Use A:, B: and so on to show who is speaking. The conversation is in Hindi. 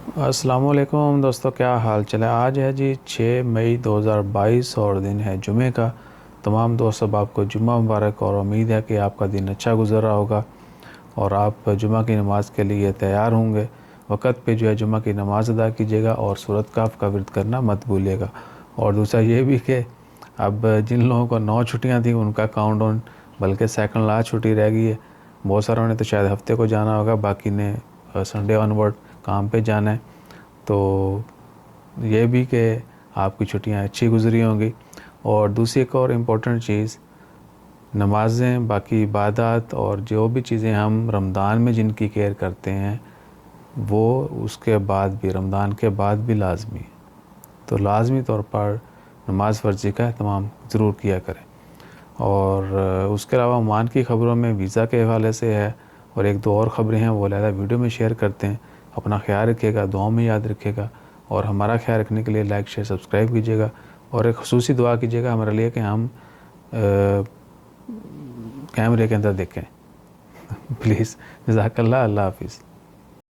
A: अस्सलामुअलैकुम दोस्तों, क्या हाल चल है। आज है जी 6 मई 2022 और दिन है जुमे का। तमाम दोस्तों आपको जुम्मा मुबारक और उम्मीद है कि आपका दिन अच्छा गुजर रहा होगा और आप जुम्मा की नमाज़ के लिए तैयार होंगे। वक़्त पे जो है जुम्मा की नमाज़ अदा कीजिएगा और सूरत काफ़ का विर्द करना मत भूलिएगा। और दूसरा ये भी कि अब जिन लोगों को 9 छुट्टियाँ थी उनका काउंटडाउन बल्कि सेकंड लास्ट छुट्टी रह गई है। बहुत सारों ने तो शायद हफ्ते को जाना होगा, बाकी ने संडे ऑनवर्ड काम पे जाना है। तो ये भी कि आपकी छुट्टियां अच्छी गुजरी होंगी। और दूसरी एक और इम्पोर्टेंट चीज़, नमाज़ें, बाकी इबादत और जो भी चीज़ें हम रमज़ान में जिनकी केयर करते हैं वो उसके बाद भी, रमज़ान के बाद भी लाजमी है। तो लाजमी तौर पर नमाज फ़र्ज़ी का एहतमाम ज़रूर किया करें। और उसके अलावा ओमान की ख़बरों में वीज़ा के हवाले से है और एक दो और ख़बरें हैं, वो अलहदा वीडियो में शेयर करते हैं। अपना ख्याल रखिएगा, दुआओं में याद रखिएगा और हमारा ख्याल रखने के लिए लाइक शेयर सब्सक्राइब कीजिएगा और एक ख़ुसूसी दुआ कीजिएगा हमारे लिए कि हम कैमरे के अंदर देखें। प्लीज़, जज़ाकल्लाह, अल्लाह हाफ़िज़।